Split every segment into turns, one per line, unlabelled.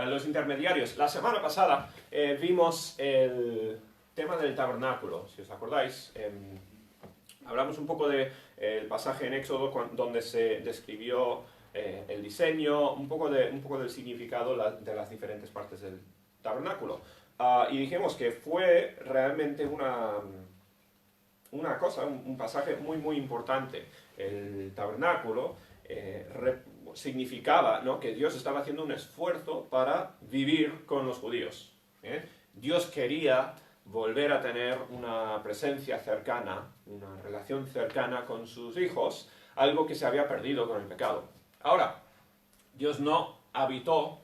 los intermediarios. La semana pasada vimos el tema del tabernáculo, si os acordáis. Hablamos un poco del pasaje en Éxodo donde se describió el diseño, un poco del significado de las diferentes partes del tabernáculo. Y dijimos que fue realmente una cosa, un pasaje muy muy importante. El tabernáculo significaba, ¿no?, que Dios estaba haciendo un esfuerzo para vivir con los judíos. Dios quería volver a tener una presencia cercana, una relación cercana con sus hijos, algo que se había perdido con el pecado. Ahora, Dios no habitó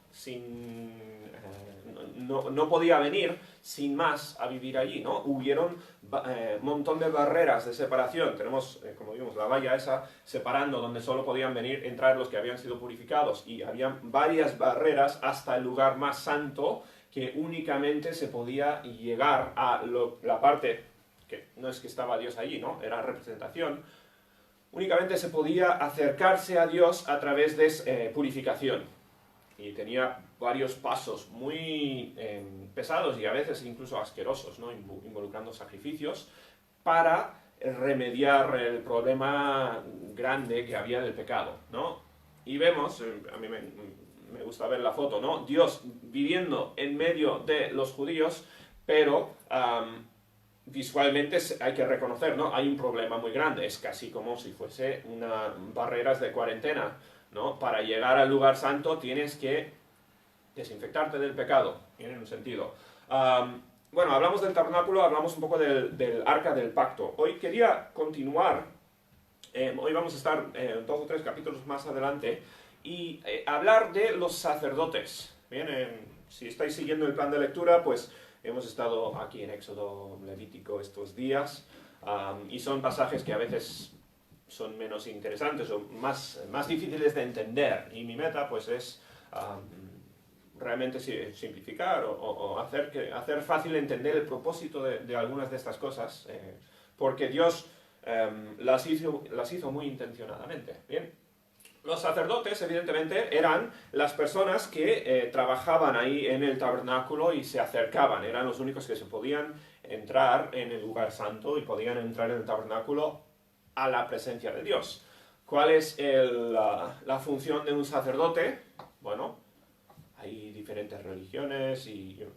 no podía venir sin más a vivir allí, ¿no? Hubieron un montón de barreras de separación. Tenemos, como vimos, la valla esa separando donde solo podían entrar los que habían sido purificados, y había varias barreras hasta el lugar más santo, que únicamente se podía llegar a la parte, que no es que estaba Dios allí, ¿no?, era representación. Únicamente se podía acercarse a Dios a través de purificación. Y tenía varios pasos muy pesados y a veces incluso asquerosos, ¿no?, involucrando sacrificios para remediar el problema grande que había del pecado, ¿no? Y vemos, a mí me gusta ver la foto, ¿no?, Dios viviendo en medio de los judíos, pero visualmente hay que reconocer, ¿no?, hay un problema muy grande. Es casi como si fuese barreras de cuarentena, ¿no? Para llegar al lugar santo tienes que desinfectarte del pecado, en un sentido. Bueno, hablamos del tabernáculo, hablamos un poco del arca del pacto. Hoy quería continuar, hoy vamos a estar 2 o 3 capítulos más adelante, y hablar de los sacerdotes. Bien, si estáis siguiendo el plan de lectura, pues hemos estado aquí en Éxodo, Levítico estos días, y son pasajes que a veces son menos interesantes o más difíciles de entender, y mi meta pues es realmente simplificar o hacer fácil entender el propósito de algunas de estas cosas, porque Dios las hizo muy intencionadamente. Bien, los sacerdotes evidentemente eran las personas que trabajaban ahí en el tabernáculo y se acercaban, eran los únicos que se podían entrar en el lugar santo y podían entrar en el tabernáculo a la presencia de Dios. ¿Cuál es la función de un sacerdote? Bueno, hay diferentes religiones y yo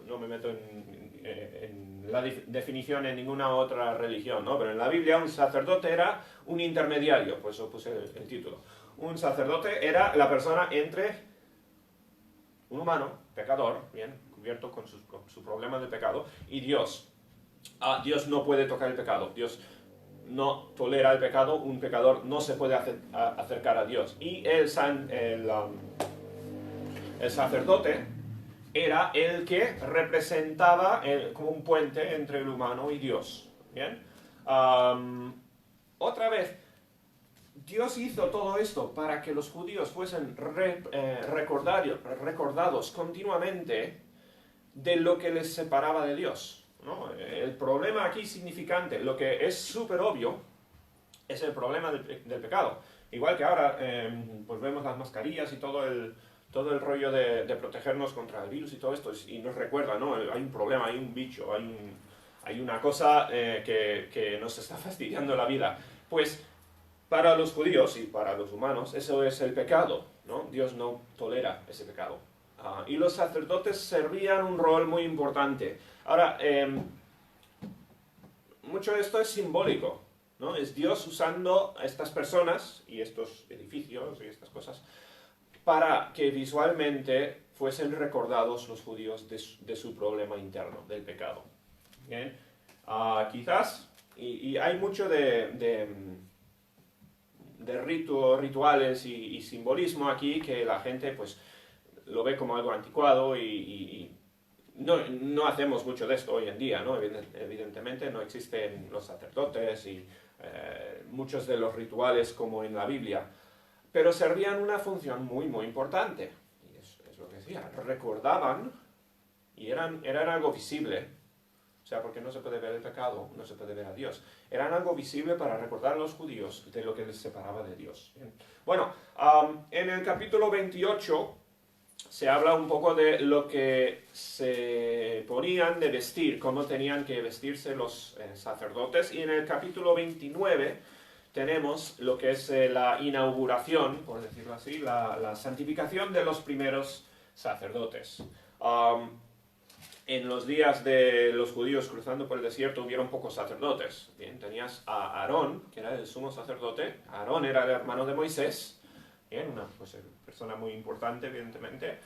no me meto en la definición en ninguna otra religión, ¿no? Pero en la Biblia un sacerdote era un intermediario, por eso puse el título. Un sacerdote era la persona entre un humano, pecador, bien, cubierto con su problema de pecado, y Dios. Dios no puede tocar el pecado, Dios no tolera el pecado, un pecador no se puede acercar a Dios. Y el sacerdote era el que representaba como un puente entre el humano y Dios. ¿Bien? Otra vez, Dios hizo todo esto para que los judíos fuesen recordados continuamente de lo que les separaba de Dios, ¿no? El problema aquí significante, lo que es súper obvio, es el problema del pecado. Igual que ahora pues vemos las mascarillas y todo el rollo de protegernos contra el virus y todo esto, y nos recuerda, ¿no? Hay un problema, hay un bicho, hay una cosa que nos está fastidiando la vida. Pues para los judíos y para los humanos eso es el pecado, ¿no? Dios no tolera ese pecado. Y los sacerdotes servían un rol muy importante. Ahora, mucho de esto es simbólico, ¿no? Es Dios usando a estas personas y estos edificios y estas cosas para que visualmente fuesen recordados los judíos de su problema interno, del pecado. ¿Bien? Quizás, y hay mucho de rituales y simbolismo aquí que la gente pues lo ve como algo anticuado y no hacemos mucho de esto hoy en día, ¿no? Evidentemente no existen los sacerdotes y muchos de los rituales como en la Biblia, pero servían una función muy muy importante, y es lo que decía, recordaban y eran algo visible. O sea, porque no se puede ver el pecado, no se puede ver a Dios. Eran algo visible para recordar a los judíos de lo que les separaba de Dios. Bien. Bueno, en el capítulo 28 se habla un poco de lo que se ponían de vestir, cómo tenían que vestirse los sacerdotes, y en el capítulo 29 tenemos lo que es la inauguración, por decirlo así, la santificación de los primeros sacerdotes. En los días de los judíos cruzando por el desierto hubieron pocos sacerdotes. Bien, tenías a Aarón, que era el sumo sacerdote. Aarón era el hermano de Moisés, bien, una persona muy importante, evidentemente.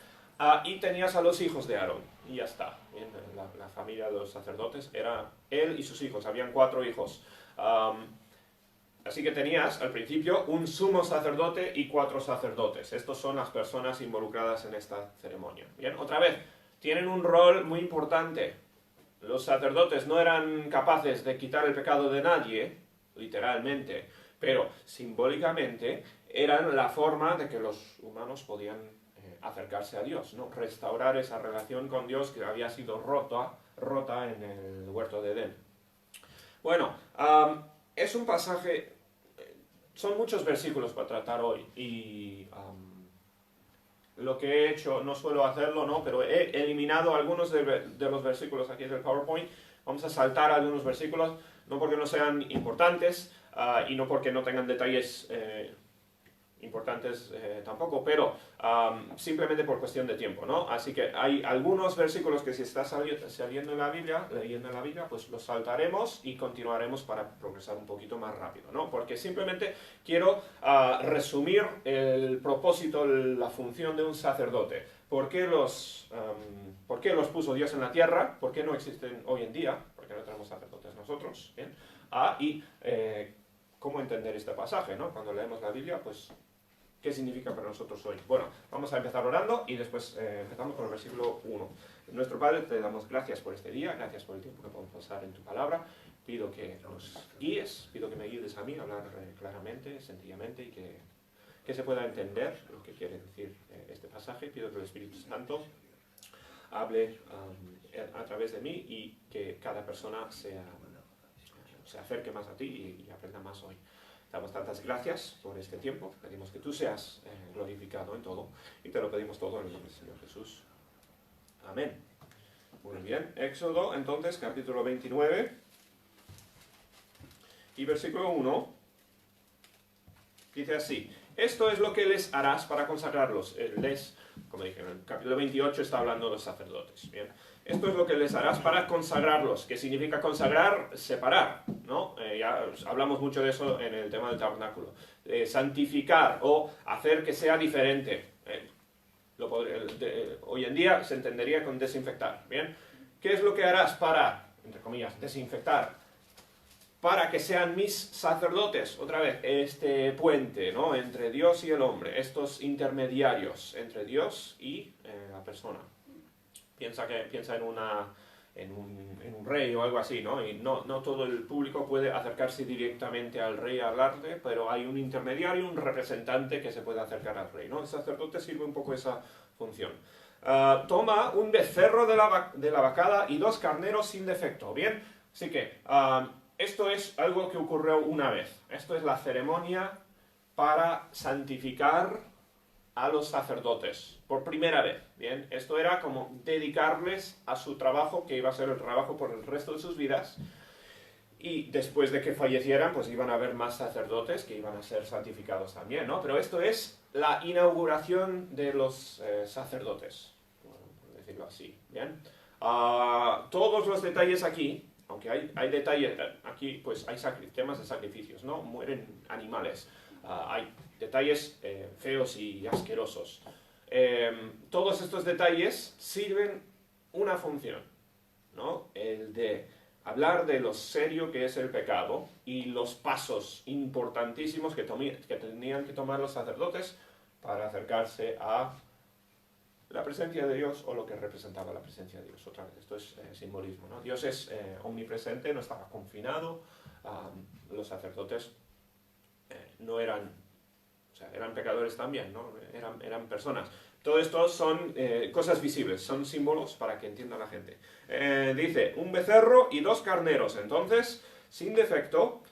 Y tenías a los hijos de Aarón, y ya está. Bien, la familia de los sacerdotes era él y sus hijos, habían 4 hijos. Así que tenías al principio un sumo sacerdote y 4 sacerdotes. Estos son las personas involucradas en esta ceremonia. Bien, otra vez, tienen un rol muy importante. Los sacerdotes no eran capaces de quitar el pecado de nadie, literalmente, pero simbólicamente eran la forma de que los humanos podían acercarse a Dios, ¿no? Restaurar esa relación con Dios que había sido rota en el huerto de Edén. Bueno, es un pasaje, son muchos versículos para tratar hoy, y lo que he hecho, no suelo hacerlo, ¿no? Pero he eliminado algunos de los versículos aquí del PowerPoint. Vamos a saltar algunos versículos, no porque no sean importantes, y no porque no tengan detalles importantes tampoco, pero simplemente por cuestión de tiempo, ¿no? Así que hay algunos versículos que si estás leyendo en la Biblia, pues los saltaremos y continuaremos para progresar un poquito más rápido, ¿no? Porque simplemente quiero resumir el propósito, la función de un sacerdote. ¿Por qué los puso Dios en la tierra? ¿Por qué no existen hoy en día? ¿Por qué no tenemos sacerdotes nosotros? ¿Bien? Y cómo entender este pasaje, ¿no? Cuando leemos la Biblia, pues ¿qué significa para nosotros hoy? Bueno, vamos a empezar orando y después empezamos con el versículo 1. Nuestro Padre, te damos gracias por este día, gracias por el tiempo que podemos pasar en tu palabra. Pido que nos guíes, pido que me ayudes a mí a hablar claramente, sencillamente, y que se pueda entender lo que quiere decir este pasaje. Pido que el Espíritu Santo hable a través de mí y que cada persona se acerque más a ti y aprenda más hoy. Damos tantas gracias por este tiempo, pedimos que tú seas glorificado en todo, y te lo pedimos todo en el nombre del Señor Jesús. Amén. Muy bien, Éxodo, entonces, capítulo 29, y versículo 1, dice así: esto es lo que les harás para consagrarlos. Como dije, en el capítulo 28 está hablando de los sacerdotes. Bien. Esto es lo que les harás para consagrarlos. ¿Qué significa consagrar? Separar, ¿no? Ya hablamos mucho de eso en el tema del tabernáculo. Santificar o hacer que sea diferente. Hoy en día se entendería con desinfectar. ¿Bien? ¿Qué es lo que harás para, entre comillas, desinfectar? Para que sean mis sacerdotes, otra vez, este puente, ¿no? Entre Dios y el hombre, estos intermediarios entre Dios y la persona. Piensa en un rey o algo así, ¿no? Y no todo el público puede acercarse directamente al rey a hablarle, pero hay un intermediario, un representante que se puede acercar al rey, ¿no? El sacerdote sirve un poco esa función. Toma un becerro de la vacada y 2 carneros sin defecto, ¿bien? Así que esto es algo que ocurrió una vez. Esto es la ceremonia para santificar a los sacerdotes, por primera vez, ¿bien? Esto era como dedicarles a su trabajo, que iba a ser el trabajo por el resto de sus vidas, y después de que fallecieran, pues iban a haber más sacerdotes que iban a ser santificados también, ¿no? Pero esto es la inauguración de los sacerdotes, por decirlo así, ¿bien? Todos los detalles aquí, aunque hay detalles, aquí pues hay temas de sacrificios, ¿no? Mueren animales, hay detalles feos y asquerosos. Todos estos detalles sirven una función, ¿no? El de hablar de lo serio que es el pecado y los pasos importantísimos que tenían que tomar los sacerdotes para acercarse a la presencia de Dios, o lo que representaba la presencia de Dios. Otra vez, esto es simbolismo, ¿no? Dios es omnipresente, no estaba confinado. Los sacerdotes no eran, o sea, eran pecadores también, ¿no? Eran personas. Todo esto son cosas visibles, son símbolos para que entienda la gente. Dice, un becerro y 2 carneros, entonces, sin defecto,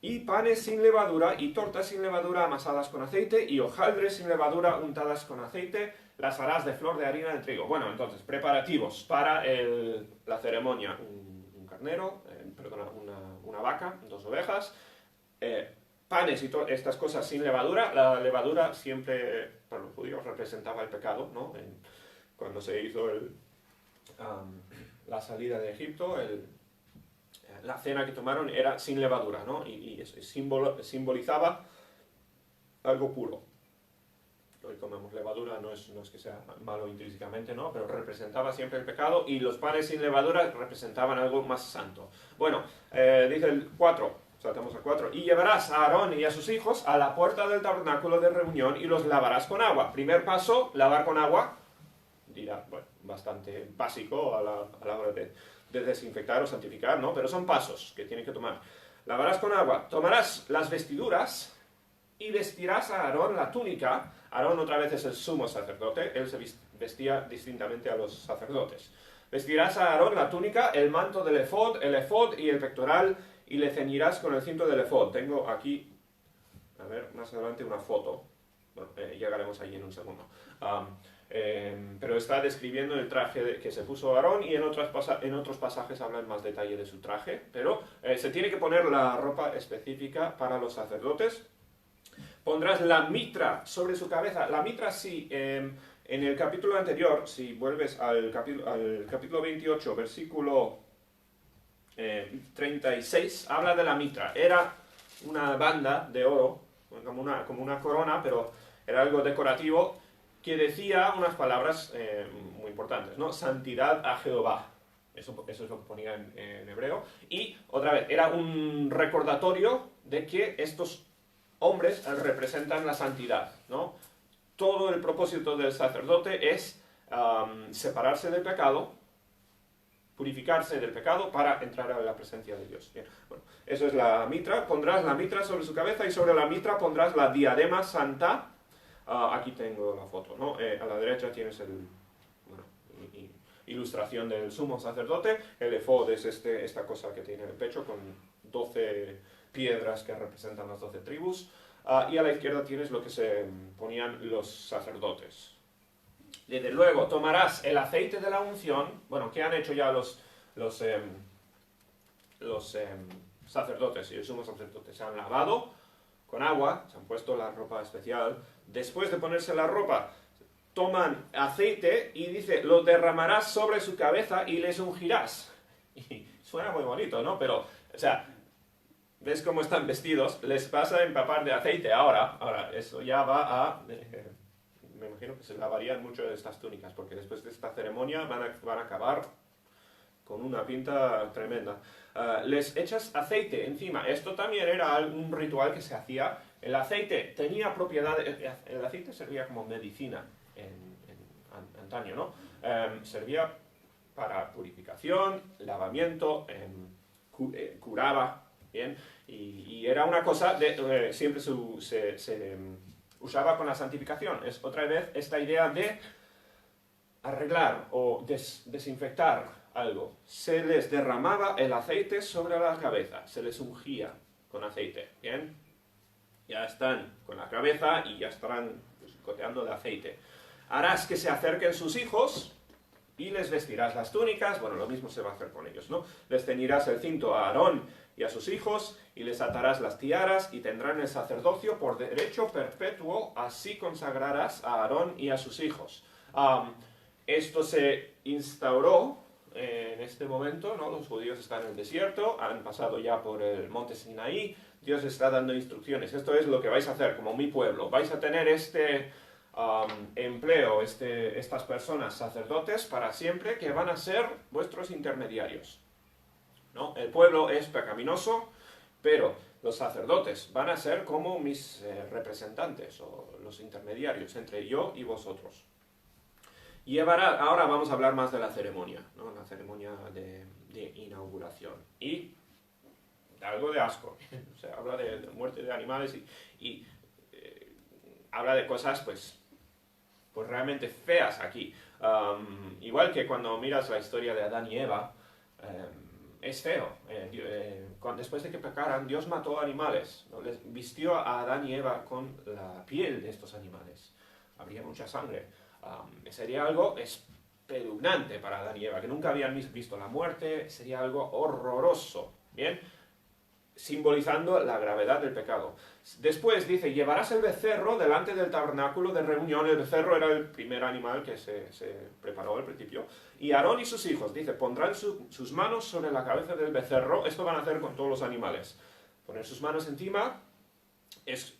y panes sin levadura, y tortas sin levadura amasadas con aceite, y hojaldres sin levadura untadas con aceite. las harás de flor de harina de trigo. Bueno, entonces, preparativos para la ceremonia. Un carnero, perdona, una vaca, 2 ovejas, panes y todas estas cosas sin levadura. La levadura siempre, para los judíos, representaba el pecado, ¿no? Cuando se hizo la salida de Egipto, la cena que tomaron era sin levadura, ¿no? Y simbolizaba algo puro. Hoy comemos levadura, no es que sea malo intrínsecamente, ¿no? Pero representaba siempre el pecado, y los panes sin levadura representaban algo más santo. Bueno, dice el 4, saltamos al 4, y llevarás a Aarón y a sus hijos a la puerta del tabernáculo de reunión y los lavarás con agua. Primer paso, lavar con agua, dirá, bueno, bastante básico a la hora de desinfectar o santificar, ¿no? Pero son pasos que tienen que tomar. Lavarás con agua, tomarás las vestiduras y vestirás a Aarón la túnica. Aarón otra vez es el sumo sacerdote, él se vestía distintamente a los sacerdotes. Vestirás a Aarón la túnica, el manto del el efod y el pectoral, y le ceñirás con el cinto del efod. Tengo aquí, a ver, más adelante una foto. Bueno, llegaremos allí en un segundo. Pero está describiendo el traje que se puso Aarón, y en otros pasajes habla en más detalle de su traje, pero se tiene que poner la ropa específica para los sacerdotes. Pondrás la mitra sobre su cabeza. La mitra, sí, en el capítulo anterior, si vuelves al capítulo 28, versículo 36, habla de la mitra. Era una banda de oro, como una corona, pero era algo decorativo, que decía unas palabras muy importantes, ¿no? Santidad a Jehová. Eso es lo que ponía en hebreo. Y, otra vez, era un recordatorio de que estos hombres representan la santidad, ¿no? Todo el propósito del sacerdote es separarse del pecado, purificarse del pecado para entrar a la presencia de Dios. Bien, bueno, eso es la mitra. Pondrás la mitra sobre su cabeza, y sobre la mitra pondrás la diadema santa. Aquí tengo la foto, ¿no? A la derecha tienes ilustración del sumo sacerdote. El efod es esta cosa que tiene en el pecho con 12 piedras que representan las 12 tribus. Y a la izquierda tienes lo que se ponían los sacerdotes. Desde luego, tomarás el aceite de la unción. Bueno, ¿qué han hecho ya los sacerdotes y el sumo sacerdote? Se han lavado con agua, se han puesto la ropa especial. Después de ponerse la ropa, toman aceite y dice, lo derramarás sobre su cabeza y les ungirás. Y suena muy bonito, ¿no? Pero, o sea, ¿ves cómo están vestidos? Les vas a empapar de aceite ahora eso ya va a... me imagino que se lavarían mucho de estas túnicas, porque después de esta ceremonia van a acabar con una pinta tremenda. Les echas aceite encima. Esto también era un ritual que se hacía. El aceite tenía propiedades... El aceite servía como medicina en antaño, ¿no? Servía para purificación, lavamiento, curaba, ¿bien? Y era una cosa siempre se usaba con la santificación. Es otra vez esta idea de arreglar o desinfectar algo. Se les derramaba el aceite sobre la cabeza, se les ungía con aceite, ¿bien? Ya están con la cabeza y ya estarán goteando de aceite. Harás que se acerquen sus hijos y les vestirás las túnicas. Bueno, lo mismo se va a hacer con ellos, ¿no? Les ceñirás el cinto a Aarón y a sus hijos, y les atarás las tiaras, y tendrán el sacerdocio por derecho perpetuo. Así consagrarás a Aarón y a sus hijos. Esto se instauró en este momento, ¿no? Los judíos están en el desierto, han pasado ya por el monte Sinaí, Dios está dando instrucciones. Esto es lo que vais a hacer como mi pueblo. Vais a tener este empleo, estas personas sacerdotes para siempre, que van a ser vuestros intermediarios, ¿no? El pueblo es pecaminoso, pero los sacerdotes van a ser como mis representantes o los intermediarios entre yo y vosotros. Ahora vamos a hablar más de la ceremonia, ¿no? La ceremonia de inauguración. Y algo de asco. O sea, habla de muerte de animales y habla de cosas pues realmente feas aquí. Igual que cuando miras la historia de Adán y Eva, es feo. Después de que pecaran, Dios mató animales, ¿no? Les vistió a Adán y Eva con la piel de estos animales. Habría mucha sangre. Sería algo espeluznante para Adán y Eva, que nunca habían visto la muerte, sería algo horroroso, ¿bien? Simbolizando la gravedad del pecado. Después dice, llevarás el becerro delante del tabernáculo de reunión. El becerro era el primer animal que se preparó al principio. Y Aarón y sus hijos, dice, pondrán sus manos sobre la cabeza del becerro. Esto van a hacer con todos los animales. Poner sus manos encima es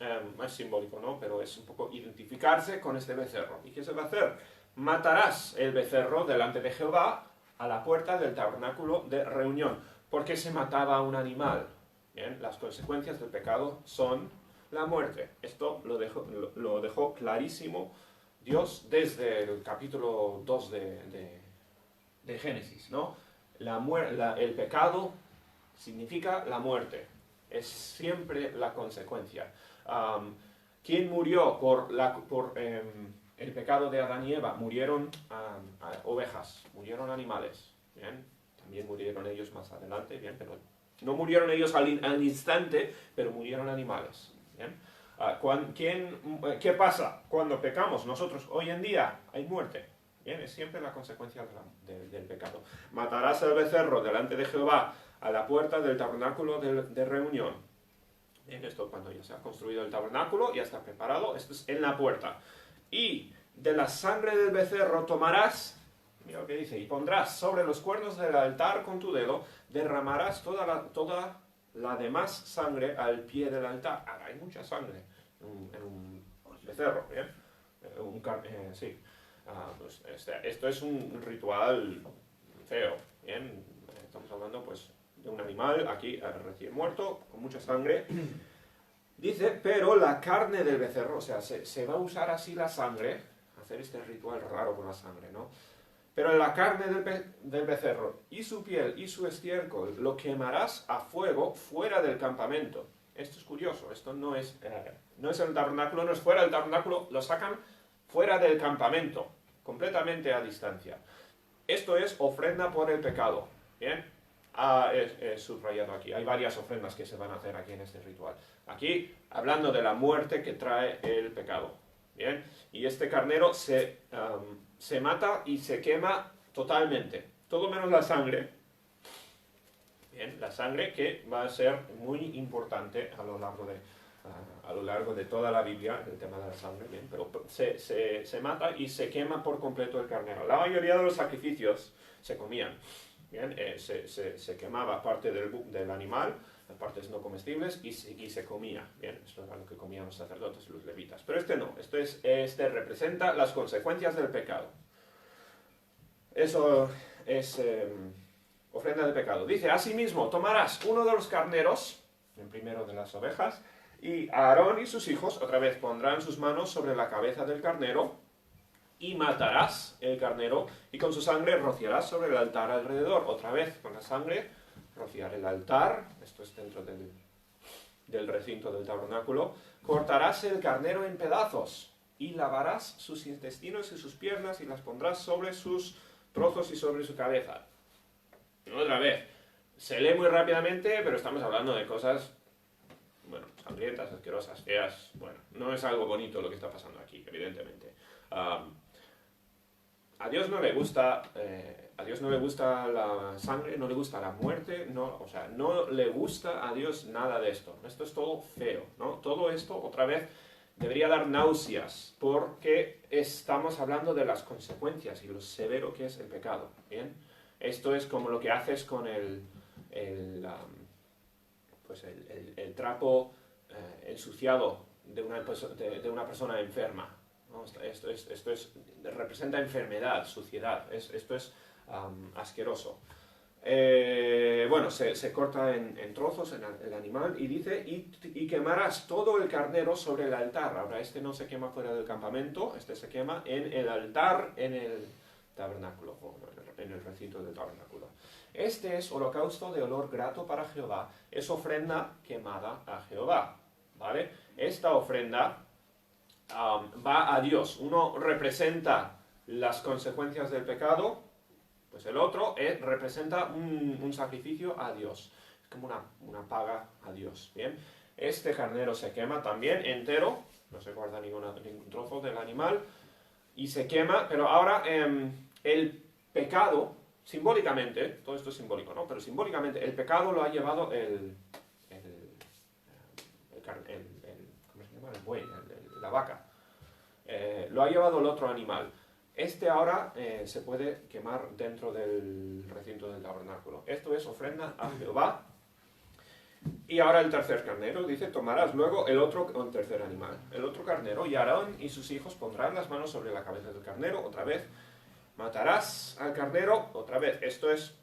simbólico, ¿no? Pero es un poco identificarse con este becerro. ¿Y qué se va a hacer? Matarás el becerro delante de Jehová a la puerta del tabernáculo de reunión. ¿Por qué se mataba a un animal? Bien, las consecuencias del pecado son la muerte. Esto lo dejó clarísimo Dios desde el capítulo 2 de Génesis, ¿no? El pecado significa la muerte. Es siempre la consecuencia. ¿Quién murió por el pecado de Adán y Eva? Murieron ovejas, murieron animales. ¿Bien? También murieron ellos más adelante, ¿bien? Pero no murieron ellos al instante, pero murieron animales. ¿Bien? ¿Qué pasa cuando pecamos? Nosotros hoy en día hay muerte. ¿Bien? Es siempre la consecuencia del pecado. Matarás al becerro delante de Jehová a la puerta del tabernáculo de reunión. Bien, esto cuando ya se ha construido el tabernáculo, ya está preparado, esto es en la puerta. Y de la sangre del becerro tomarás, mira lo que dice, y pondrás sobre los cuernos del altar con tu dedo, derramarás toda la demás sangre al pie del altar. Ahora, hay mucha sangre en un becerro, ¿bien? Sí. Pues esto es un ritual feo, ¿bien? Estamos hablando, pues, de un animal aquí recién muerto, con mucha sangre. Dice, pero la carne del becerro, o sea, se va a usar así la sangre, hacer este ritual raro con la sangre, ¿no? Pero la carne del becerro y su piel y su estiércol lo quemarás a fuego fuera del campamento. Esto es curioso, esto no es el tabernáculo, no es fuera del tabernáculo, lo sacan fuera del campamento, completamente a distancia. Esto es ofrenda por el pecado, ¿bien? Es subrayado aquí. Hay varias ofrendas que se van a hacer aquí en este ritual. Aquí, hablando de la muerte que trae el pecado. ¿Bien? Y este carnero se mata y se quema totalmente. Todo menos la sangre. Bien, la sangre que va a ser muy importante a lo largo de toda la Biblia, el tema de la sangre. Bien, pero se mata y se quema por completo el carnero. La mayoría de los sacrificios se comían. Bien, se quemaba parte del animal, las partes no comestibles, y se comía. Bien, esto era lo que comían los sacerdotes y los levitas. Pero este no, este representa las consecuencias del pecado. Eso es ofrenda de pecado. Dice, asimismo, tomarás uno de los carneros, el primero de las ovejas, y Aarón y sus hijos, otra vez, pondrán sus manos sobre la cabeza del carnero, y matarás el carnero, y con su sangre rociarás sobre el altar alrededor. Otra vez, con la sangre, rociar el altar, esto es dentro del recinto del tabernáculo. Cortarás el carnero en pedazos, y lavarás sus intestinos y sus piernas, y las pondrás sobre sus trozos y sobre su cabeza. Otra vez, se lee muy rápidamente, pero estamos hablando de cosas, bueno, sangrientas, asquerosas, feas. Bueno, no es algo bonito lo que está pasando aquí, evidentemente. A Dios no le gusta la sangre, no le gusta la muerte, no le gusta a Dios nada de esto. Esto es todo feo, ¿no? Todo esto, otra vez, debería dar náuseas, porque estamos hablando de las consecuencias y lo severo que es el pecado, ¿bien? Esto es como lo que haces con el trapo ensuciado de una persona enferma, ¿no? Esto representa enfermedad, suciedad. Esto es asqueroso. Bueno, se corta en trozos el animal y dice, y quemarás todo el carnero sobre el altar. Ahora, este no se quema fuera del campamento, este se quema en el altar, en el tabernáculo, o en el recinto del tabernáculo. Este es holocausto de olor grato para Jehová, es ofrenda quemada a Jehová, ¿vale? Esta ofrenda va a Dios. Uno representa las consecuencias del pecado, pues el otro representa un sacrificio a Dios. Es como una paga a Dios, ¿bien? Este carnero se quema también entero, no se guarda ningún trozo del animal, y se quema, pero ahora el pecado, simbólicamente, todo esto es simbólico, ¿no? Pero simbólicamente el pecado lo ha llevado ¿cómo se llama? El buey, la vaca. Lo ha llevado el otro animal. Este ahora se puede quemar dentro del recinto del tabernáculo. Esto es ofrenda a Jehová. Y ahora el tercer carnero, dice, tomarás luego el tercer animal, el otro carnero, y Aarón y sus hijos pondrán las manos sobre la cabeza del carnero, otra vez, matarás al carnero, otra vez, esto es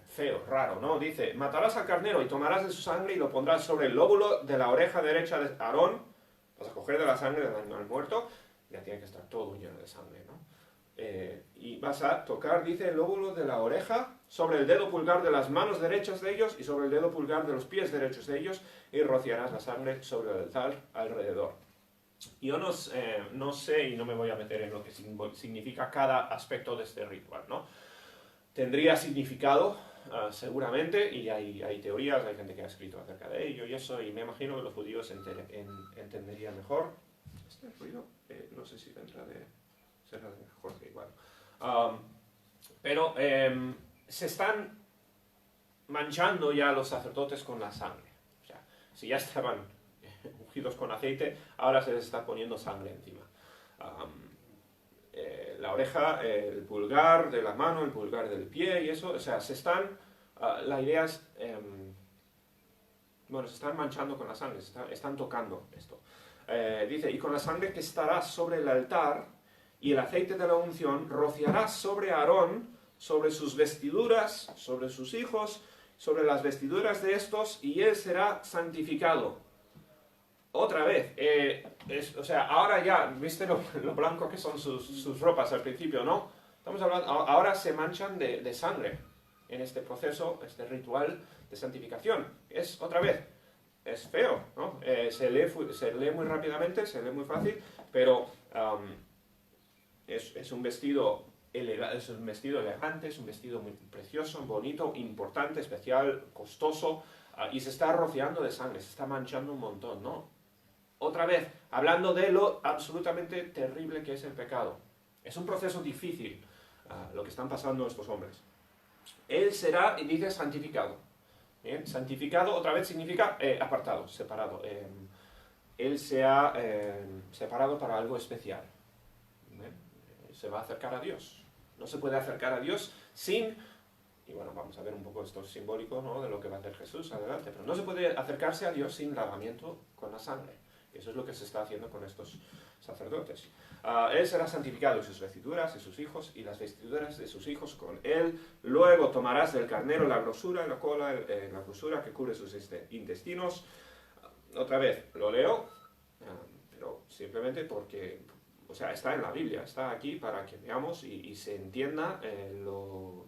feo, raro, ¿no? Dice, matarás al carnero y tomarás de su sangre y lo pondrás sobre el lóbulo de la oreja derecha de Aarón, vas a coger de la sangre del animal muerto, ya tiene que estar todo lleno de sangre, ¿no? Y vas a tocar, dice, el lóbulo de la oreja sobre el dedo pulgar de las manos derechas de ellos y sobre el dedo pulgar de los pies derechos de ellos y rociarás la sangre sobre el altar alrededor. Yo no sé y no me voy a meter en lo que significa cada aspecto de este ritual, ¿no? Tendría significado, seguramente, y hay teorías, hay gente que ha escrito acerca de ello y eso, y me imagino que los judíos entenderían mejor. Este ruido, no sé si vendrá será de Jorge igual. Pero se están manchando ya los sacerdotes con la sangre. O sea, si ya estaban ungidos con aceite, ahora se les está poniendo sangre encima. La oreja, el pulgar de la mano, el pulgar del pie y eso, o sea, la idea es, se están manchando con la sangre, están tocando esto. Dice, y con la sangre que estará sobre el altar y el aceite de la unción, rociarás sobre Aarón, sobre sus vestiduras, sobre sus hijos, sobre las vestiduras de estos, y él será santificado. Otra vez, ahora ya, ¿viste lo blanco que son sus ropas al principio, no? Estamos hablando, ahora se manchan de sangre en este proceso, este ritual de santificación. Otra vez, es feo, ¿no? Se lee muy rápidamente, se lee muy fácil, pero es un vestido elegante, es un vestido muy precioso, bonito, importante, especial, costoso, y se está rociando de sangre, se está manchando un montón, ¿no? Otra vez, hablando de lo absolutamente terrible que es el pecado. Es un proceso difícil lo que están pasando estos hombres. Él será, y dice, santificado. ¿Bien? Santificado, otra vez, significa apartado, separado. Él se ha separado para algo especial. ¿Bien? Se va a acercar a Dios. No se puede acercar a Dios sin... Y bueno, vamos a ver un poco esto simbólico, ¿no?, de lo que va a hacer Jesús adelante. Pero no se puede acercarse a Dios sin lavamiento con la sangre. Eso es lo que se está haciendo con estos sacerdotes. Él será santificado, y sus vestiduras, y sus hijos, y las vestiduras de sus hijos con él. Luego tomarás del carnero la grosura, la cola, la grosura que cubre sus intestinos. Otra vez, lo leo, pero simplemente porque, o sea, está en la Biblia, está aquí para que veamos y se entienda lo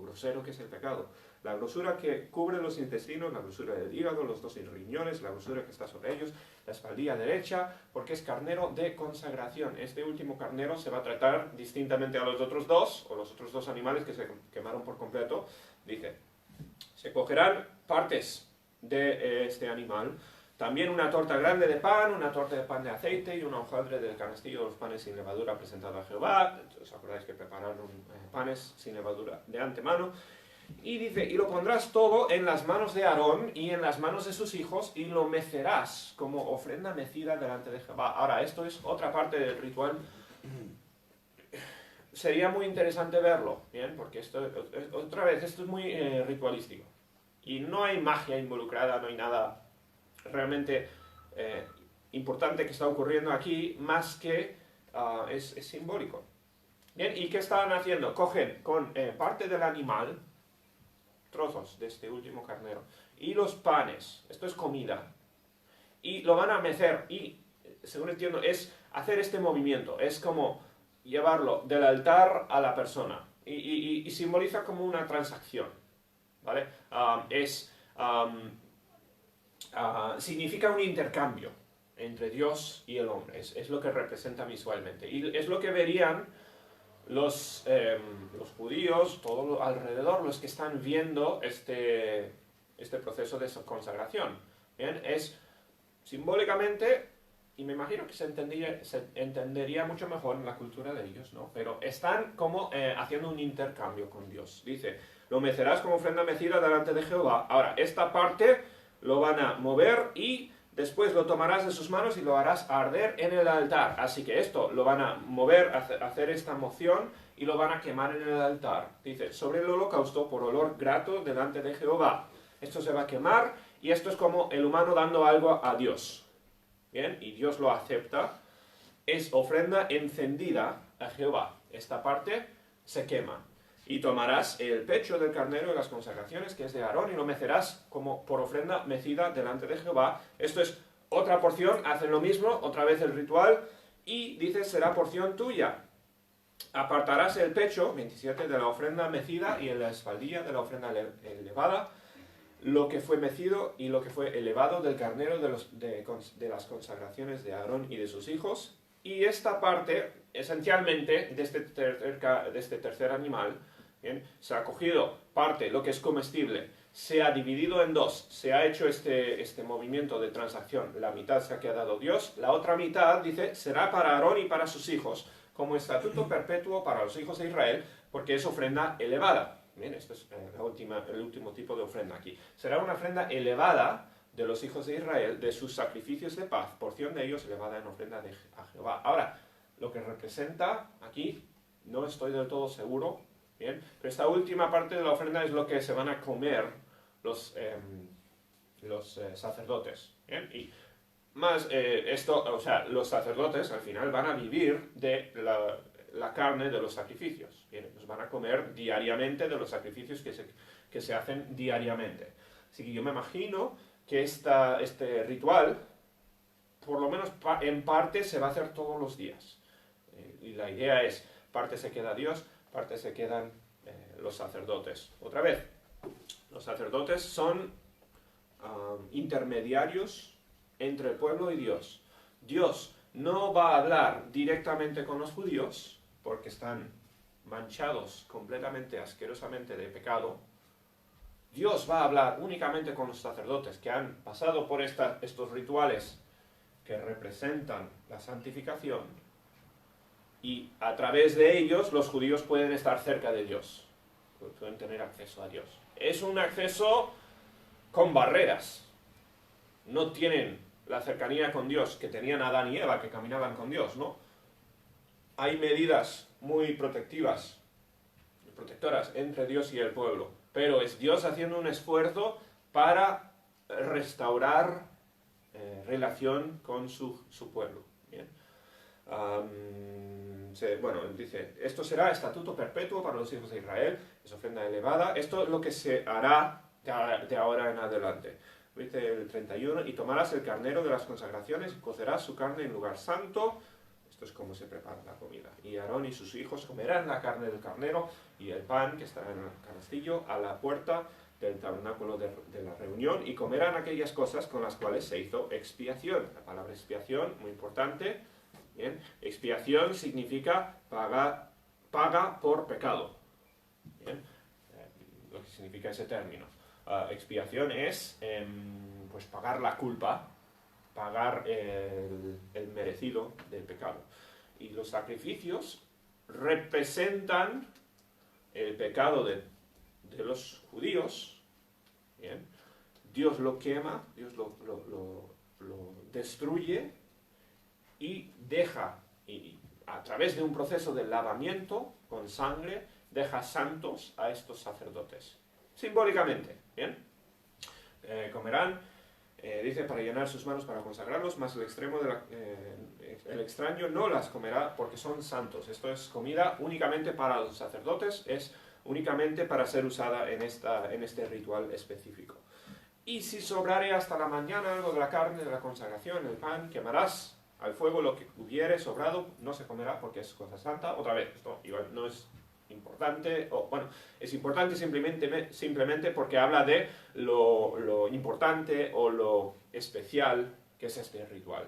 grosero que es el pecado. La grosura que cubre los intestinos, la grosura del hígado, los 2 riñones, la grosura que está sobre ellos, la espaldilla derecha, porque es carnero de consagración. Este último carnero se va a tratar distintamente a los otros dos, o los otros 2 animales que se quemaron por completo. Dice, se cogerán partes de este animal, también una torta grande de pan, una torta de pan de aceite y un hojaldre del canastillo de los panes sin levadura presentado a Jehová. ¿Os acordáis que prepararon panes sin levadura de antemano? Y dice, y lo pondrás todo en las manos de Aarón y en las manos de sus hijos y lo mecerás como ofrenda mecida delante de Jehová. Ahora, esto es otra parte del ritual. Sería muy interesante verlo, ¿bien? Porque esto es muy ritualístico. Y no hay magia involucrada, no hay nada realmente importante que está ocurriendo aquí, más que es simbólico. Bien, ¿y qué estaban haciendo? Cogen con parte del animal, trozos de este último carnero, y los panes, esto es comida, y lo van a mecer, y según entiendo, es hacer este movimiento, es como llevarlo del altar a la persona, y simboliza como una transacción, ¿vale? Significa un intercambio entre Dios y el hombre, es lo que representa visualmente, y es lo que verían los judíos, todo alrededor, los que están viendo este proceso de consagración. ¿Bien? Es simbólicamente y me imagino que se entendería mucho mejor en la cultura de ellos, ¿no? Pero están como haciendo un intercambio con Dios. Dice, lo mecerás como ofrenda mecida delante de Jehová. Ahora, esta parte lo van a mover y después lo tomarás de sus manos y lo harás arder en el altar. Así que esto lo van a mover, hacer esta moción y lo van a quemar en el altar. Dice, sobre el holocausto por olor grato delante de Jehová. Esto se va a quemar y esto es como el humano dando algo a Dios. Bien, y Dios lo acepta. Es ofrenda encendida a Jehová. Esta parte se quema. Y tomarás el pecho del carnero de las consagraciones, que es de Aarón, y lo mecerás como por ofrenda mecida delante de Jehová. Esto es otra porción, hacen lo mismo, otra vez el ritual, y dice, será porción tuya. Apartarás el pecho, 27, de la ofrenda mecida y en la espaldilla de la ofrenda elevada, lo que fue mecido y lo que fue elevado del carnero de las consagraciones de Aarón y de sus hijos. Y esta parte, esencialmente, de este tercer animal, ¿bien? Se ha cogido parte, lo que es comestible, se ha dividido en dos, se ha hecho este movimiento de transacción, la mitad se ha quedado Dios, la otra mitad, dice, será para Aarón y para sus hijos, como estatuto perpetuo para los hijos de Israel, porque es ofrenda elevada. Bien, este es el último tipo de ofrenda aquí. Será una ofrenda elevada de los hijos de Israel, de sus sacrificios de paz, porción de ellos elevada en ofrenda a Jehová. Ahora, lo que representa aquí, no estoy del todo seguro, bien, pero esta última parte de la ofrenda es lo que se van a comer los sacerdotes, bien, y más o sea, los sacerdotes al final van a vivir de la carne de los sacrificios, bien, los van a comer diariamente de los sacrificios que se hacen diariamente. Así que yo me imagino que este ritual, por lo menos en parte, se va a hacer todos los días. Y la idea es, parte se queda Dios, parte se quedan los sacerdotes. Otra vez, los sacerdotes son intermediarios entre el pueblo y Dios. Dios no va a hablar directamente con los judíos, porque están manchados completamente, asquerosamente de pecado. Dios va a hablar únicamente con los sacerdotes que han pasado por estos rituales que representan la santificación, y a través de ellos los judíos pueden estar cerca de Dios, pueden tener acceso a Dios. Es un acceso con barreras. No tienen la cercanía con Dios que tenían Adán y Eva, que caminaban con Dios, ¿no? Hay medidas muy protectoras entre Dios y el pueblo, pero es Dios haciendo un esfuerzo para restaurar relación con su pueblo. ¿Bien? Bueno, dice, esto será estatuto perpetuo para los hijos de Israel, es ofrenda elevada, esto es lo que se hará de ahora en adelante. Dice el 31, y tomarás el carnero de las consagraciones y cocerás su carne en lugar santo. Esto es como se prepara la comida. Y Aarón y sus hijos comerán la carne del carnero y el pan que está en el canastillo a la puerta del tabernáculo de la reunión, y comerán aquellas cosas con las cuales se hizo expiación. La palabra expiación, muy importante. Bien. Expiación significa paga por pecado. Bien. Lo que significa ese término. Expiación es pues pagar la culpa, pagar el merecido del pecado. Y los sacrificios representan el pecado de los judíos. Bien. Dios lo quema, Dios lo destruye y deja, y a través de un proceso de lavamiento con sangre, deja santos a estos sacerdotes. Simbólicamente, ¿bien? Comerán, dice, para llenar sus manos para consagrarlos, más el extraño no las comerá porque son santos. Esto es comida únicamente para los sacerdotes, es únicamente para ser usada en este ritual específico. Y si sobrare hasta la mañana algo de la carne de la consagración, el pan, quemarás al fuego lo que hubiere sobrado, no se comerá porque es cosa santa. Otra vez, esto igual no es importante, es importante simplemente porque habla de lo importante o lo especial que es este ritual.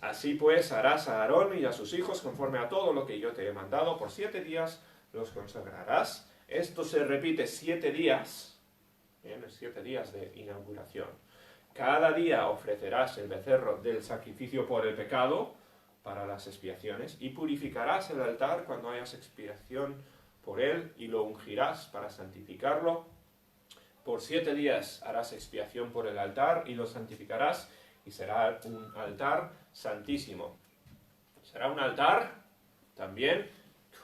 Así pues, harás a Aarón y a sus hijos conforme a todo lo que yo te he mandado. Por 7 días los consagrarás. Esto se repite 7 días, bien, 7 días de inauguración. Cada día ofrecerás el becerro del sacrificio por el pecado para las expiaciones, y purificarás el altar cuando hayas expiación por él, y lo ungirás para santificarlo. Por 7 días harás expiación por el altar, y lo santificarás, y será un altar santísimo. Será un altar también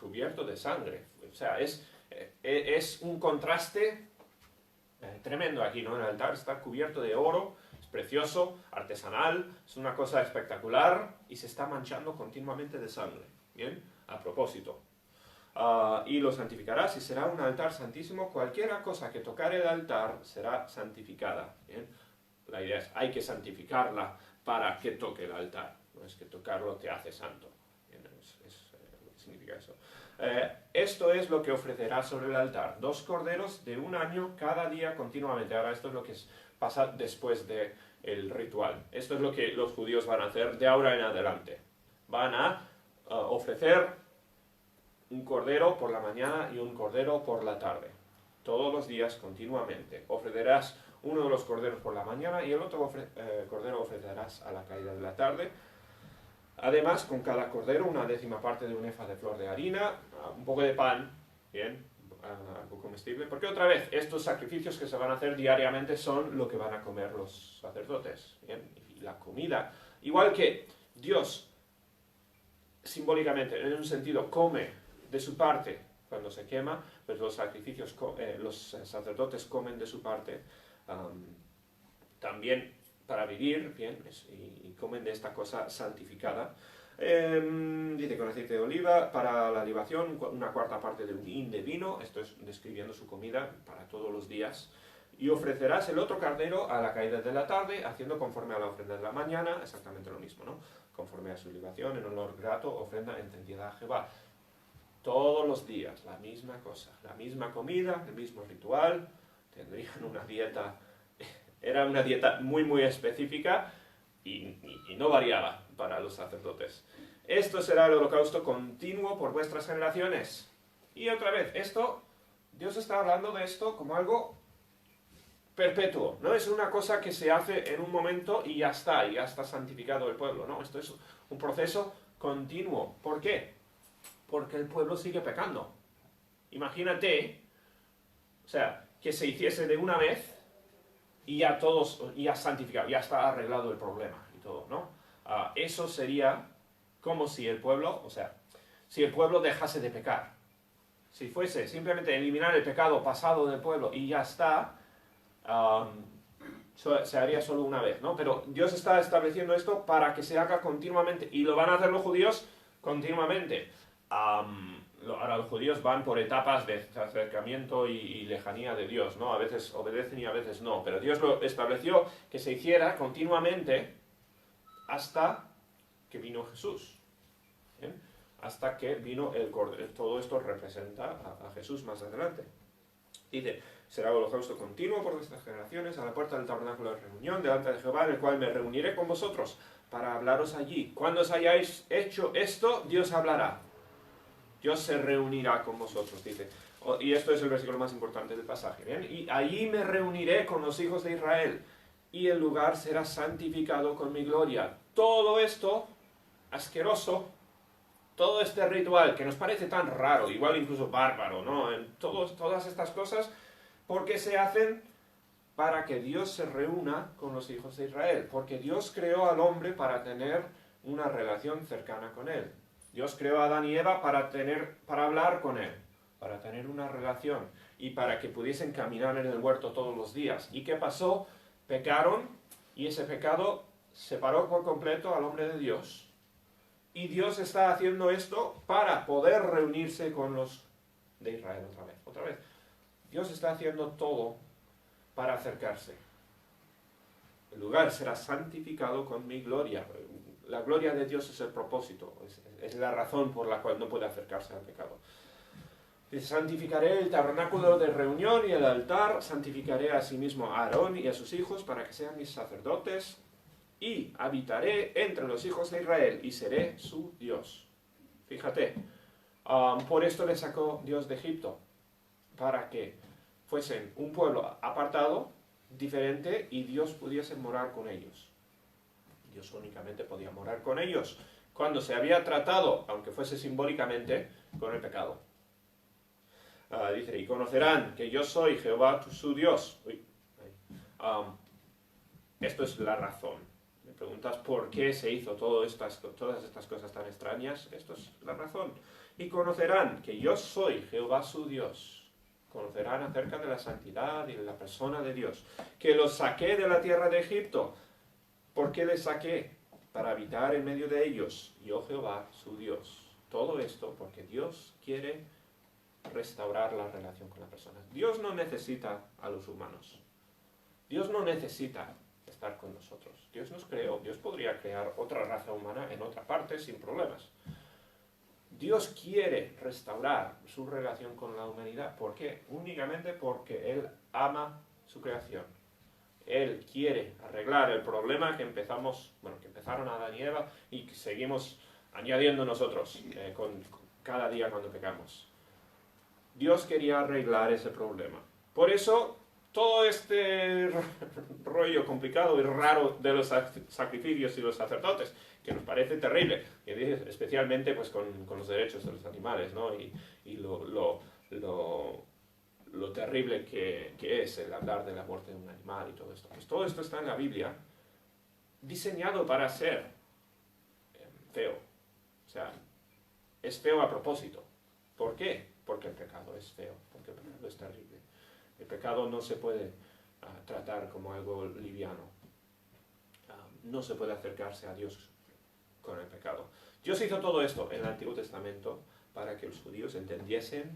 cubierto de sangre. O sea, es un contraste tremendo aquí, ¿no? El altar está cubierto de oro, es precioso, artesanal, es una cosa espectacular, y se está manchando continuamente de sangre. ¿Bien? A propósito. Y lo santificarás, y será un altar santísimo. Cualquier cosa que tocare el altar será santificada. ¿Bien? La idea es, hay que santificarla para que toque el altar. No es que tocarlo te hace santo. ¿Bien? Es lo que significa eso. Esto es lo que ofrecerá sobre el altar: 2 corderos de 1 año cada día continuamente. Ahora, esto es lo que pasa después del ritual. Esto es lo que los judíos van a hacer de ahora en adelante. Van a ofrecer un cordero por la mañana y un cordero por la tarde. Todos los días, continuamente. Ofrecerás uno de los corderos por la mañana, y el otro cordero ofrecerás a la caída de la tarde. Además, con cada cordero, 1/10 parte de un efa de flor de harina, un poco de pan, bien, algo comestible, porque otra vez, estos sacrificios que se van a hacer diariamente son lo que van a comer los sacerdotes, bien, y la comida. Igual que Dios, simbólicamente, en un sentido, come de su parte cuando se quema, pues los sacrificios, los sacerdotes comen de su parte, también para vivir, bien, y comen de esta cosa santificada. Dice, con aceite de oliva, para la libación, 1/4 parte de un hin de vino. Esto es describiendo su comida para todos los días. Y ofrecerás el otro cordero a la caída de la tarde, haciendo conforme a la ofrenda de la mañana, exactamente lo mismo, ¿no? Conforme a su libación, en olor grato, ofrenda encendida a Jehová. Todos los días, la misma cosa, la misma comida, el mismo ritual. Tendrían una dieta. Era una dieta muy, muy específica, y no variaba para los sacerdotes. Esto será el holocausto continuo por vuestras generaciones. Y otra vez, Dios está hablando de esto como algo perpetuo. No es una cosa que se hace en un momento y ya está santificado el pueblo. No, esto es un proceso continuo. ¿Por qué? Porque el pueblo sigue pecando. Imagínate, o sea, que se hiciese de una vez, y ya santificado, ya está arreglado el problema y todo, ¿no? Eso sería como si el pueblo, si el pueblo dejase de pecar. Si fuese simplemente eliminar el pecado pasado del pueblo y ya está, se haría solo una vez, ¿no? Pero Dios está estableciendo esto para que se haga continuamente, y lo van a hacer los judíos continuamente. Ahora los judíos van por etapas de acercamiento y lejanía de Dios, ¿no? A veces obedecen y a veces no, pero Dios lo estableció que se hiciera continuamente hasta que vino Jesús. ¿Bien? Hasta que vino el Cordero. Todo esto representa a Jesús más adelante. Dice, será holocausto continuo por vuestras generaciones, a la puerta del tabernáculo de reunión, delante de Jehová, en el cual me reuniré con vosotros para hablaros allí. Cuando os hayáis hecho esto, Dios hablará. Dios se reunirá con vosotros, dice. Y esto es el versículo más importante del pasaje. ¿Bien? Y allí me reuniré con los hijos de Israel, y el lugar será santificado con mi gloria. Todo esto, asqueroso, todo este ritual que nos parece tan raro, igual incluso bárbaro, ¿no? Todas estas cosas, porque se hacen para que Dios se reúna con los hijos de Israel. Porque Dios creó al hombre para tener una relación cercana con él. Dios creó a Adán y Eva para hablar con él, para tener una relación, y para que pudiesen caminar en el huerto todos los días. ¿Y qué pasó? Pecaron, y ese pecado separó por completo al hombre de Dios. Y Dios está haciendo esto para poder reunirse con los de Israel otra vez. Dios está haciendo todo para acercarse. El lugar será santificado con mi gloria. La gloria de Dios es el propósito, es la razón por la cual no puede acercarse al pecado. Dice, santificaré el tabernáculo de reunión y el altar, santificaré asimismo a Aarón y a sus hijos para que sean mis sacerdotes, y habitaré entre los hijos de Israel y seré su Dios. Fíjate, por esto le sacó Dios de Egipto, para que fuesen un pueblo apartado, diferente y Dios pudiese morar con ellos. Dios únicamente podía morar con ellos cuando se había tratado, aunque fuese simbólicamente, con el pecado. Dice, y conocerán que yo soy Jehová su Dios. Esto es la razón. Me preguntas por qué se hizo todas estas cosas tan extrañas. Esto es la razón. Y conocerán que yo soy Jehová su Dios. Conocerán acerca de la santidad y de la persona de Dios. Que los saqué de la tierra de Egipto. ¿Por qué les saqué? Para habitar en medio de ellos. Yo Jehová su Dios. Todo esto porque Dios quiere restaurar la relación con la persona. Dios no necesita a los humanos. Dios no necesita estar con nosotros. Dios nos creó. Dios podría crear otra raza humana en otra parte sin problemas. Dios quiere restaurar su relación con la humanidad. ¿Por qué? Únicamente porque Él ama su creación. Él quiere arreglar el problema que empezaron Adán y Eva y que seguimos añadiendo nosotros cada día cuando pecamos. Dios quería arreglar ese problema. Por eso, todo este rollo complicado y raro de los sacrificios y los sacerdotes, que nos parece terrible, especialmente pues, con los derechos de los animales, ¿no? y lo terrible que es el hablar de la muerte de un animal y todo esto. Pues todo esto está en la Biblia, diseñado para ser feo. O sea, es feo a propósito. ¿Por qué? Porque el pecado es feo, porque el pecado es terrible. El pecado no se puede tratar como algo liviano. No se puede acercarse a Dios con el pecado. Dios hizo todo esto en el Antiguo Testamento para que los judíos entendiesen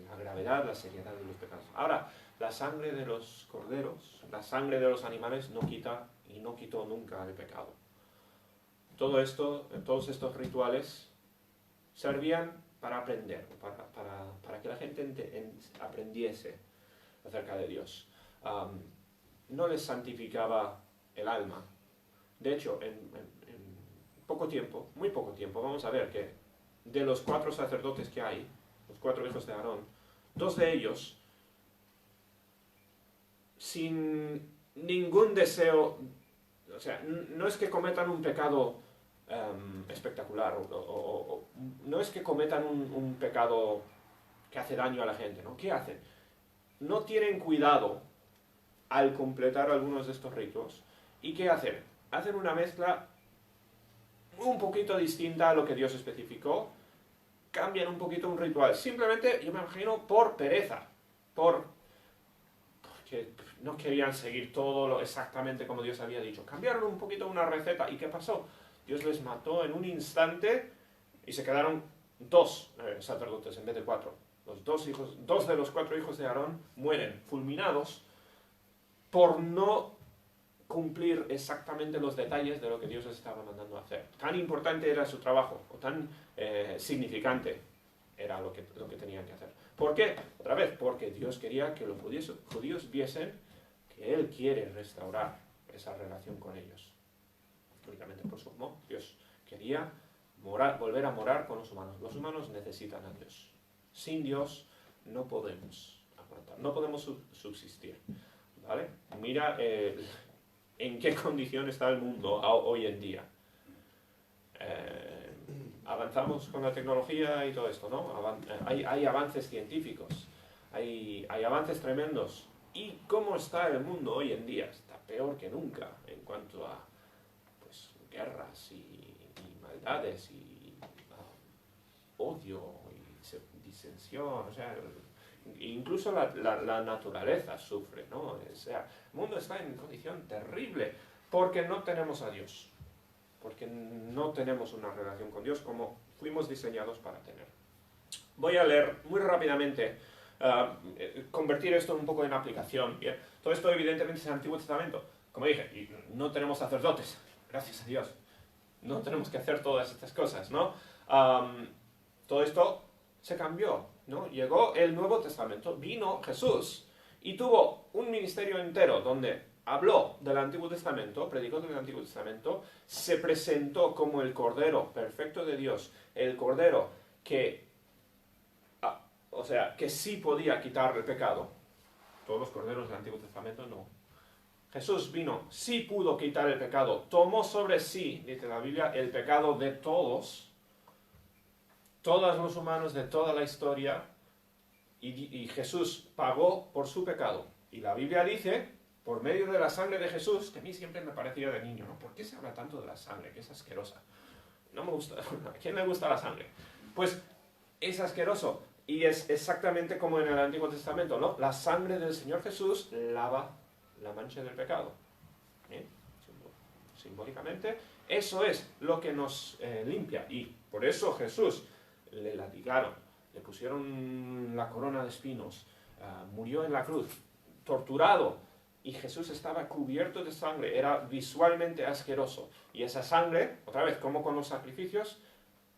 la gravedad, la seriedad de los pecados. Ahora, la sangre de los corderos, la sangre de los animales no quita y no quitó nunca el pecado. Todo esto, todos estos rituales servían para aprender, para que la gente aprendiese acerca de Dios. No les santificaba el alma. De hecho, en poco tiempo, muy poco tiempo, vamos a ver que de los 4 sacerdotes que hay, los 4 hijos de Aarón, 2 de ellos, sin ningún deseo, o sea, no es que cometan un pecado espectacular, no es que cometan un pecado que hace daño a la gente, ¿no? ¿Qué hacen? No tienen cuidado al completar algunos de estos ritos. ¿Y qué hacen? Hacen una mezcla un poquito distinta a lo que Dios especificó, cambian un poquito un ritual, simplemente, yo me imagino, por pereza, porque no querían seguir todo exactamente como Dios había dicho. Cambiaron un poquito una receta, ¿y qué pasó? Dios les mató en un instante y se quedaron 2 sacerdotes en vez de 4. Los 2 de los 4 hijos de Aarón mueren fulminados por no cumplir exactamente los detalles de lo que Dios les estaba mandando a hacer. Tan importante era su trabajo, o tan significante era lo que tenían que hacer. ¿Por qué? Otra vez, porque Dios quería que los judíos viesen que Él quiere restaurar esa relación con ellos. Únicamente por su amor. Dios quería volver a morar con los humanos. Los humanos necesitan a Dios. Sin Dios no podemos aguantar, no podemos subsistir. ¿Vale? Mira en qué condición está el mundo hoy en día. Avanzamos con la tecnología y todo esto, ¿no? Hay avances científicos, hay avances tremendos. ¿Y cómo está el mundo hoy en día? Está peor que nunca en cuanto a pues, guerras y maldades y odio y disensión, o sea, incluso la naturaleza sufre, ¿no? O sea, el mundo está en condición terrible porque no tenemos a Dios, porque no tenemos una relación con Dios como fuimos diseñados para tener. Voy a leer muy rápidamente, convertir esto un poco en aplicación. ¿Bien? Todo esto evidentemente es el Antiguo Testamento. Como dije, y no tenemos sacerdotes, gracias a Dios. No tenemos que hacer todas estas cosas, ¿no? Todo esto se cambió, ¿no? Llegó el Nuevo Testamento, vino Jesús y tuvo un ministerio entero donde habló del Antiguo Testamento, predicó del Antiguo Testamento, se presentó como el Cordero perfecto de Dios, el Cordero que, que sí podía quitar el pecado. Todos los corderos del Antiguo Testamento no. Jesús vino, sí pudo quitar el pecado, tomó sobre sí, dice la Biblia, el pecado de todos los humanos de toda la historia, y Jesús pagó por su pecado. Y la Biblia dice, por medio de la sangre de Jesús, que a mí siempre me parecía de niño, ¿no? ¿Por qué se habla tanto de la sangre? Que es asquerosa. No me gusta. ¿A quién le gusta la sangre? Pues es asqueroso. Y es exactamente como en el Antiguo Testamento, ¿no? La sangre del Señor Jesús lava la mancha del pecado. ¿Eh? Simbólicamente, eso es lo que nos limpia. Y por eso Jesús le latigaron, le pusieron la corona de espinos, murió en la cruz, torturado, y Jesús estaba cubierto de sangre, era visualmente asqueroso. Y esa sangre, otra vez, como con los sacrificios,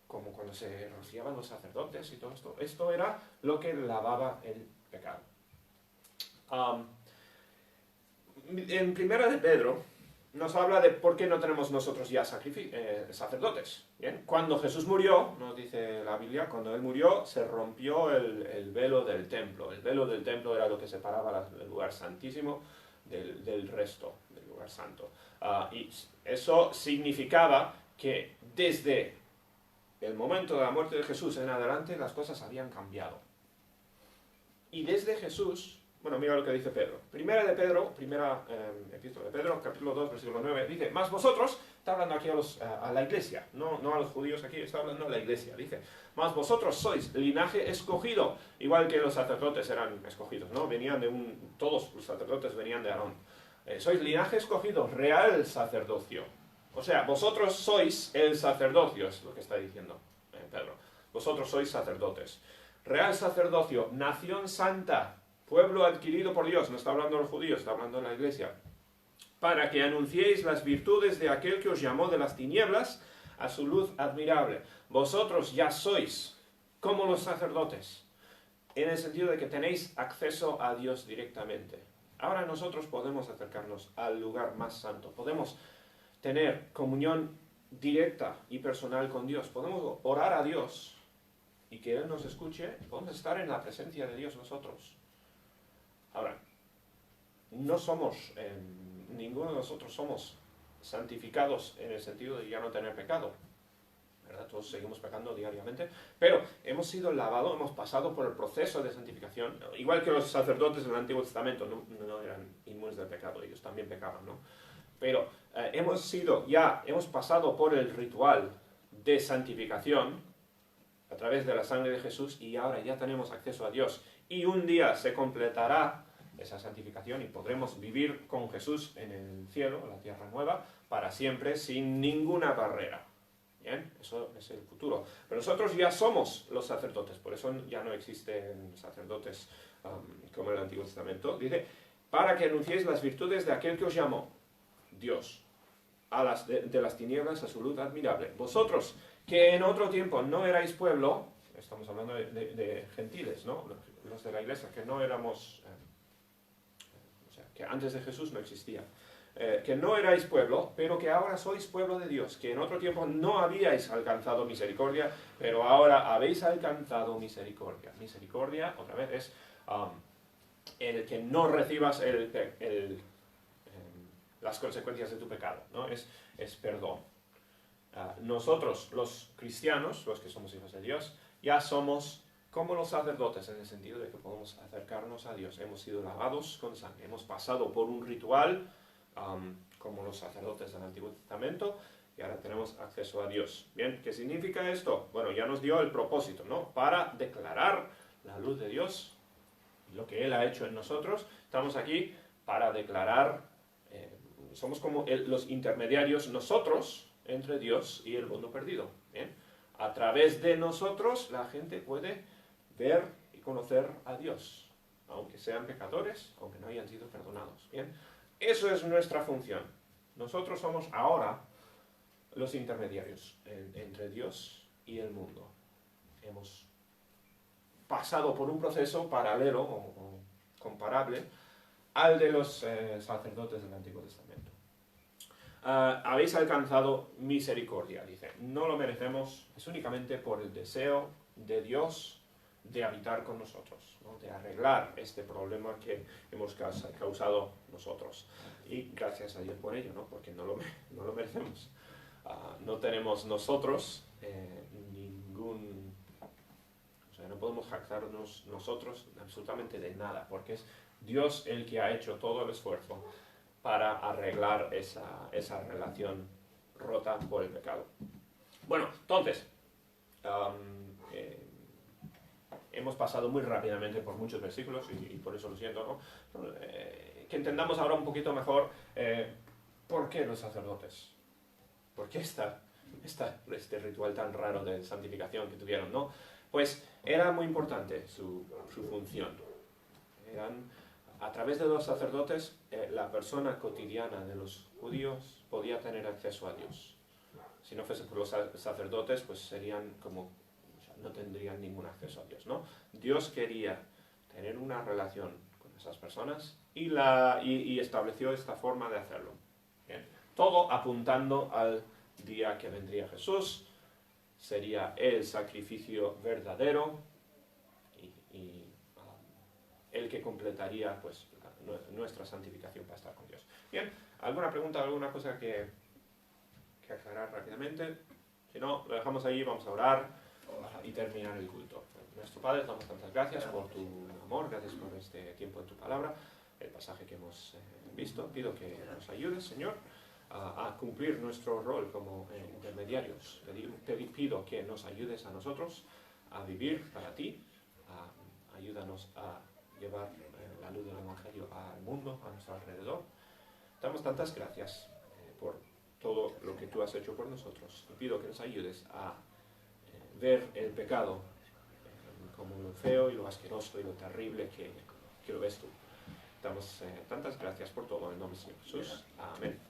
como cuando se rociaban los sacerdotes y todo esto era lo que lavaba el pecado. En Primera de Pedro nos habla de por qué no tenemos nosotros ya sacerdotes. ¿Bien? Cuando Jesús murió, nos dice la Biblia, cuando Él murió se rompió el velo del templo. El velo del templo era lo que separaba el lugar santísimo del resto, del lugar santo. Y eso significaba que desde el momento de la muerte de Jesús en adelante las cosas habían cambiado. Y desde Jesús, bueno, mira lo que dice Pedro. Primera epístola de Pedro, capítulo 2, versículo 9, dice, más vosotros, está hablando aquí a la iglesia, no a los judíos aquí, está hablando a la iglesia, dice, más vosotros sois linaje escogido, igual que los sacerdotes eran escogidos, ¿no? Todos los sacerdotes venían de Aarón. Sois linaje escogido, real sacerdocio. O sea, vosotros sois el sacerdocio, es lo que está diciendo Pedro. Vosotros sois sacerdotes. Real sacerdocio, nación santa, pueblo adquirido por Dios, no está hablando de los judíos, está hablando de la iglesia, para que anunciéis las virtudes de aquel que os llamó de las tinieblas a su luz admirable. Vosotros ya sois como los sacerdotes, en el sentido de que tenéis acceso a Dios directamente. Ahora nosotros podemos acercarnos al lugar más santo, podemos tener comunión directa y personal con Dios, podemos orar a Dios y que Él nos escuche, podemos estar en la presencia de Dios nosotros. Ahora, no somos, ninguno de nosotros somos santificados en el sentido de ya no tener pecado, ¿verdad? Todos seguimos pecando diariamente, pero hemos sido lavados, hemos pasado por el proceso de santificación, igual que los sacerdotes del Antiguo Testamento no eran inmunes del pecado, ellos también pecaban, ¿no? Pero hemos pasado por el ritual de santificación a través de la sangre de Jesús y ahora ya tenemos acceso a Dios. Y un día se completará esa santificación y podremos vivir con Jesús en el cielo, en la tierra nueva, para siempre, sin ninguna barrera. ¿Bien? Eso es el futuro. Pero nosotros ya somos los sacerdotes, por eso ya no existen sacerdotes como en el Antiguo Testamento. Dice, para que anunciéis las virtudes de aquel que os llamó, Dios, de las tinieblas a su luz admirable. Vosotros, que en otro tiempo no erais pueblo, estamos hablando de gentiles, ¿no? Los de la iglesia, que no éramos, o sea, que antes de Jesús no existía, que no erais pueblo, pero que ahora sois pueblo de Dios, que en otro tiempo no habíais alcanzado misericordia, pero ahora habéis alcanzado misericordia. Misericordia, otra vez, es el que no recibas las consecuencias de tu pecado, ¿no? Es perdón. Nosotros, los cristianos, los que somos hijos de Dios, ya somos como los sacerdotes en el sentido de que podemos acercarnos a Dios. Hemos sido lavados con sangre, hemos pasado por un ritual como los sacerdotes del Antiguo Testamento y ahora tenemos acceso a Dios. Bien, ¿qué significa esto? Bueno, ya nos dio el propósito, ¿no? Para declarar la luz de Dios, lo que Él ha hecho en nosotros. Estamos aquí para declarar, somos como los intermediarios nosotros entre Dios y el mundo perdido. ¿Bien? A través de nosotros la gente puede ver y conocer a Dios, aunque sean pecadores, aunque no hayan sido perdonados. ¿Bien? Eso es nuestra función. Nosotros somos ahora los intermediarios entre Dios y el mundo. Hemos pasado por un proceso paralelo o comparable al de los sacerdotes del Antiguo Testamento. Habéis alcanzado misericordia, dice. No lo merecemos, es únicamente por el deseo de Dios de habitar con nosotros, ¿no? De arreglar este problema que hemos causado nosotros. Y gracias a Dios por ello, ¿no? Porque no lo merecemos. No tenemos nosotros ningún... O sea, no podemos jactarnos nosotros absolutamente de nada, porque es Dios el que ha hecho todo el esfuerzo para arreglar esa relación rota por el pecado. Bueno, entonces, hemos pasado muy rápidamente por muchos versículos y por eso lo siento, ¿no? Que entendamos ahora un poquito mejor por qué los sacerdotes, por qué este ritual tan raro de santificación que tuvieron, ¿no? Pues era muy importante su función. A través de los sacerdotes, la persona cotidiana de los judíos podía tener acceso a Dios. Si no fuese por los sacerdotes, pues serían como, o sea, no tendrían ningún acceso a Dios, ¿no? Dios quería tener una relación con esas personas y estableció esta forma de hacerlo. Bien. Todo apuntando al día que vendría Jesús, sería el sacrificio verdadero y el que completaría pues nuestra santificación para estar con Dios. Bien, ¿alguna pregunta, alguna cosa que aclarar rápidamente? Si no, lo dejamos ahí, vamos a orar y terminar el culto. Nuestro Padre, damos tantas gracias por tu amor, gracias por este tiempo en tu palabra, el pasaje que hemos visto. Pido que nos ayudes, Señor, a cumplir nuestro rol como intermediarios. Te pido que nos ayudes a nosotros a vivir para ti, ayúdanos a llevar la luz del Evangelio al mundo, a nuestro alrededor. Damos tantas gracias por todo lo que tú has hecho por nosotros. Y pido que nos ayudes a ver el pecado como lo feo y lo asqueroso y lo terrible que lo ves tú. Damos tantas gracias por todo en el nombre del Señor Jesús. Amén.